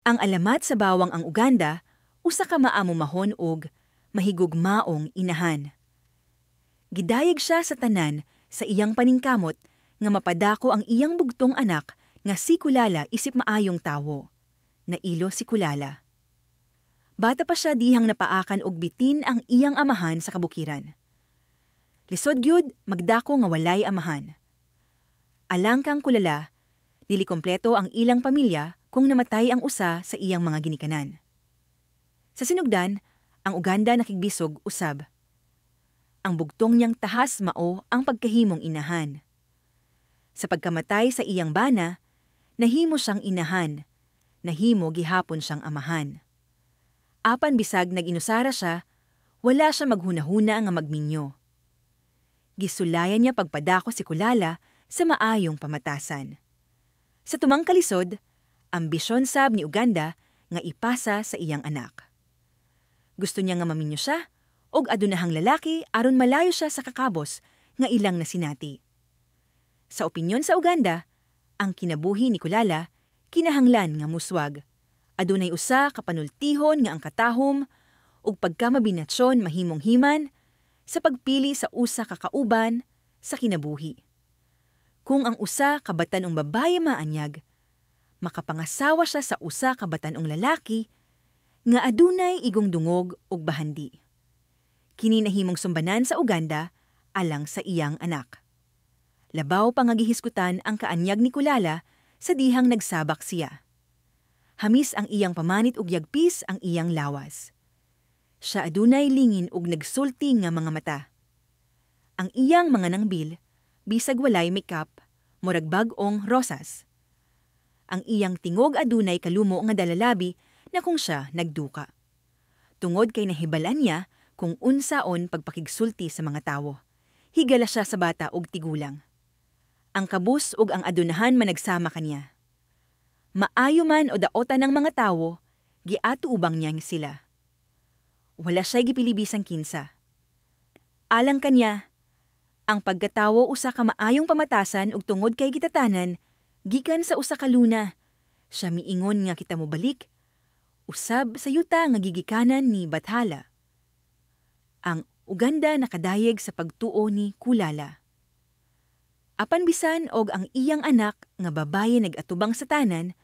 Ang alamat sa bawang ang Uganda, usa ka maamumahon og mahigugmaong inahan. Gidayeg siya sa tanan sa iyang paningkamot nga mapadako ang iyang bugtong anak nga si Kulala isip maayong tawo. Nailo si Kulala. Bata pa siya dihang napaakan og bitin ang iyang amahan sa kabukiran. Lisod gyud magdako nga walay amahan. Alang kang Kulala, dili kompleto ang ilang pamilya kung namatay ang usa sa iyang mga ginikanan. Sa sinugdan, ang Uganda nakigbisog usab. Ang bugtong niyang tahas mao ang pagkahimong inahan. Sa pagkamatay sa iyang bana, nahimo siyang inahan, nahimo gihapon siyang amahan. Apan bisag nag-inusara siya, wala siya maghunahuna nga magminyo. Gisulayan niya pagpadako si Kulala sa maayong pamatasan. Sa tumang kalisod, ambisyon sab ni Uganda nga ipasa sa iyang anak. Gusto niya nga maminyo siya og adunahang lalaki aron malayo siya sa kakabos nga ilang nasinati. Sa opinyon sa Uganda, ang kinabuhi ni Kulala kinahanglan nga muswag. Adunay usa ka panultihon nga ang katahom ug pagkamabinasyon mahimong himan sa pagpili sa usa ka kauban sa kinabuhi. Kung ang usa ka batan-ong babaye maanyag, makapangasawa siya sa usa ka batan-ong lalaki nga adunay igong dungog ug bahandi. Kini nahimong sumbanan sa Uganda alang sa iyang anak. Labaw pa nga gihisgutan ang kaanyag ni Kulala sa dihang nagsabak siya. Hamis ang iyang pamanit ug yagpis ang iyang lawas. Siya adunay lingin ug nagsulti nga mga mata. Ang iyang mga nangbil, bisag walay makeup, murag bag-ong rosas. Ang iyang tingog adunay kalumo nga dalalabi na kung siya nagduka. Tungod kay nahibalan niya kung unsaon pagpakigsulti sa mga tawo. Higala siya sa bata ug tigulang. Ang kabus ug ang adunahan managsama kaniya. Maayo man o daotan ng mga tawo, giatuubang niya sila. Wala siya'y gipilibisang kinsa. Alang kanya, ang pagkatawo usa ka maayong pamatasan ug tungod kay gitatanan, gikan sa usa ka luna. Siya miingon nga kita mo balik, usab sa yuta nga gigikanan ni Bathala. Ang Uganda nakadayeg sa pagtuo ni Kulala. Apan bisan og ang iyang anak nga babaye nagatubang sa tanan,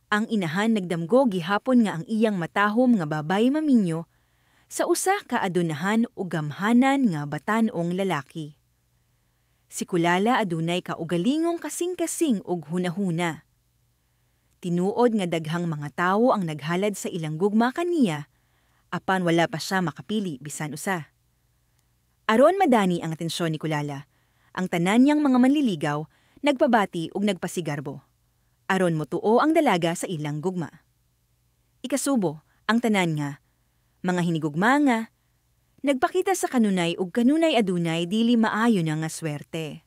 ang inahan nagdamgo gihapon nga ang iyang matahom nga babaye maminyo sa usa ka adunahan ug gamhanan nga batan-ong lalaki. Si Kulala adunay kaugalingong kasing-kasing ug hunahuna. Tinuod nga daghang mga tawo ang naghalad sa ilang gugma kaniya, apan wala pa siya makapili bisan usa. Aron madani ang atensyon ni Kulala, ang tanan niyang mga manliligaw nagpabati ug nagpasigarbo. Aron motuo ang dalaga sa ilang gugma. Ikasubo, ang tanan nga, mga hinigugma nga, nagpakita sa kanunay ug kanunay adunay dili maayo na nga swerte.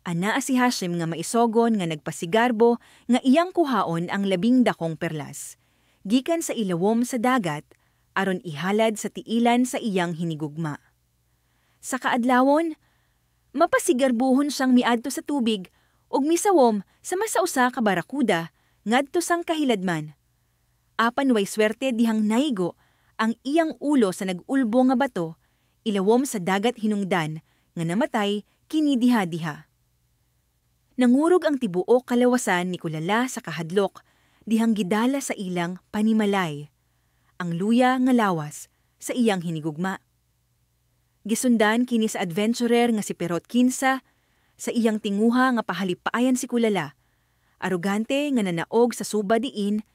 Anaa si Hashim nga maisogon nga nagpasigarbo nga iyang kuhaon ang 12 perlas, gikan sa ilawom sa dagat, aron ihalad sa tiilan sa iyang hinigugma. Sa kaadlawon, mapasigarbuhon siyang miadto sa tubig ug misawom sa masausa ka barakuda ngadto sang kahiladman. Apan way swerte dihang naigo ang iyang ulo sa nag-ulbo nga bato, ilawom sa dagat hinungdan nga namatay kini diha-diha. Nangurog ang tibuok kalawasan ni Kulala sa kahadlok dihang gidala sa ilang panimalay, ang luya nga lawas sa iyang hinigugma. Gisundan kini sa adventurer nga si Perot Kinsa sa iyang tinguha nga pahalipayan si Kulala, arogante nga nanaog sa suba diin,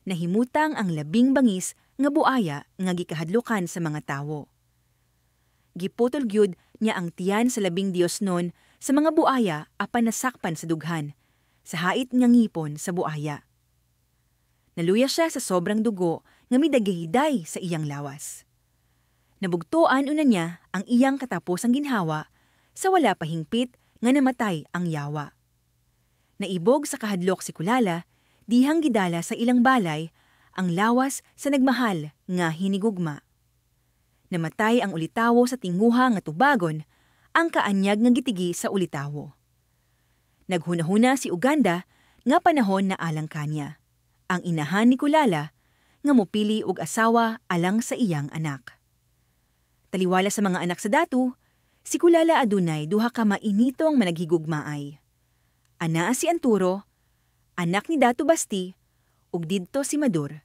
nahimutang ang 12 bangis nga buaya nga gikahadlukan sa mga tawo. Giputol gyud niya ang tiyan sa 12 diosnon sa mga buaya apan nasakpan sa dughan, sa hait nga ngipon sa buaya. Naluya siya sa sobrang dugo nga midagayday sa iyang lawas. Nabugtuan una niya ang iyang katapusang ginhawa sa wala pahingpit nga namatay ang yawa. Naibog sa kahadlok si Kulala, dihang gidala sa ilang balay ang lawas sa nagmahal nga hinigugma. Namatay ang ulitawo sa tinguha nga tubagon, ang kaanyag nga gitigi sa ulitawo. Naghunahuna si Uganda nga panahon na alang kanya. Ang inahan ni Kulala nga mopili og asawa alang sa iyang anak. Taliwala sa mga anak sa datu, si Kulala adunay duha ka mainitong managhigugmaay. Anaa si Anturo, anak ni Datu Basti, ug didto si Madur,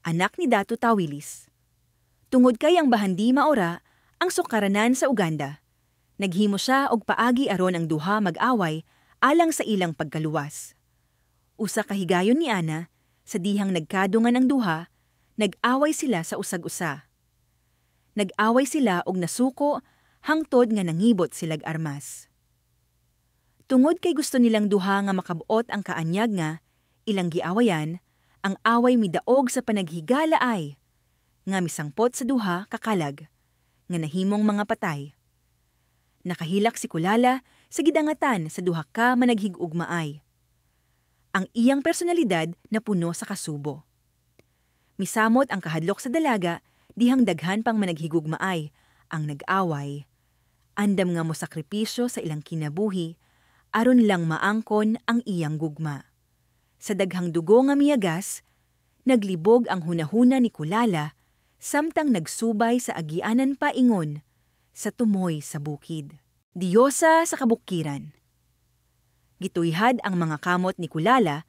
anak ni Datu Tawilis. Tungod kay ang bahandi maora ang sukaranan sa Uganda, naghimo siya og paagi aron ang duha mag-away alang sa ilang pagkaluwas. Usa ka higayon ni Ana, sa dihang nagkadungan ang duha, nag-away sila sa usag-usa. Nag-away sila og nasuko hangtod nga nangibot silag armas. Tungod kay gusto nilang duha nga makabuot ang kaanyag nga, ilang giawayan, ang away midaog sa panaghigala ay, nga misangpot sa duha kakalag, nga nahimong mga patay. Nakahilak si Kulala sa gidangatan sa duha ka managhigugmaay. Ang iyang personalidad na puno sa kasubo. Misamot ang kahadlok sa dalaga, dihang daghan pang managhigugmaay, ang nag-away. Andam nga mo sakripisyo sa ilang kinabuhi, aron lang maangkon ang iyang gugma. Sa daghang dugo nga miyagas, naglibog ang hunahuna ni Kulala, samtang nagsubay sa agianan pa ingon, sa tumoy sa bukid. Diyosa sa kabukiran. Gituyhad ang mga kamot ni Kulala,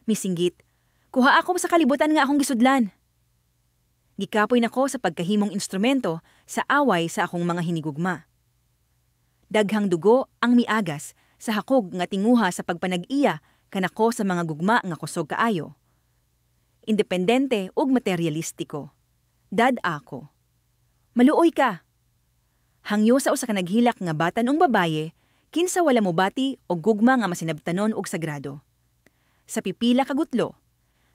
misinggit, kuha ako sa kalibutan nga akong gisudlan. Gikapoy nako sa pagkahimong instrumento sa away sa akong mga hinigugma. Daghang dugo ang miagas sa hakog nga tinguha sa pagpanag-iya kanako sa mga gugma nga kusog kaayo. Independente ug materialistiko. Dad ako. Maluoy ka. Hangyo sa usa ka naghilak nga batan-ong babaye, kinsa wala mo bati o gugma nga masinabtanon og sagrado. Sa pipila ka gutlo,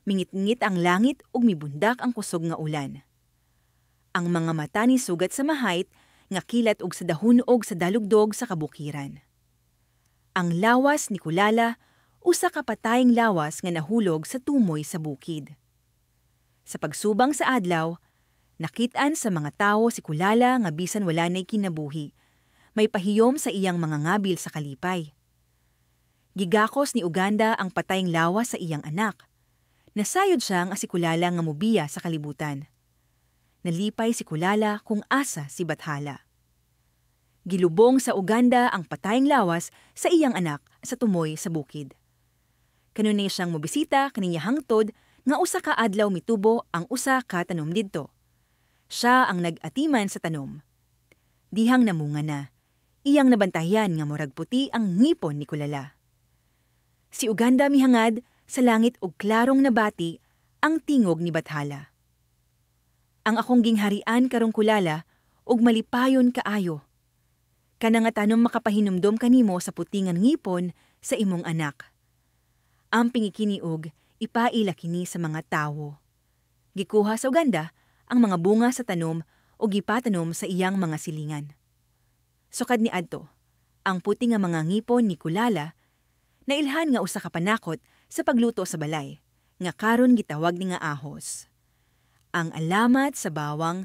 mingit-ngit ang langit ug mibundak ang kusog nga ulan. Ang mga mata ni sugat sa mahayt nga kilat og sa dahon og sa dalugdog sa kabukiran. Ang lawas ni Kulala, usa ka patayng lawas nga nahulog sa tumoy sa bukid. Sa pagsubang sa adlaw, nakit-an sa mga tawo si Kulala nga bisan wala nay kinabuhi, may pahiyom sa iyang mga ngabil sa kalipay. Gigakos ni Uganda ang patayng lawas sa iyang anak. Nasayod siyang asikulala nga mubiya sa kalibutan. Nalipay si Kulala kung asa si Bathala. Gilubong sa Uganda ang patayng lawas sa iyang anak sa tumoy sa bukid. Kanunay siyang mobisita kaniya hangtod nga usa ka adlaw mitubo ang usa ka tanom didto. Siya ang nag-atiman sa tanom. Dihang namunga na, iyang nabantayan nga murag puti ang ngipon ni Kulala. Si Uganda mihangad sa langit og klarong nabati ang tingog ni Bathala. Ang akong gingharian karong Kulala og malipayon kaayo. Kana nga tanom makapahinumdom kanimo sa putingan ngipon sa imong anak. Amping ikini og ipaila kini sa mga tawo. Gikuha sa Uganda ang mga bunga sa tanom o gipatanom sa iyang mga silingan. Sukad ni adto, ang puti nga mga ngipon ni Kulala, nailhan nga usa ka panakot sa pagluto sa balay, nga karon gitawag ni nga ahos. Ang alamat sa bawang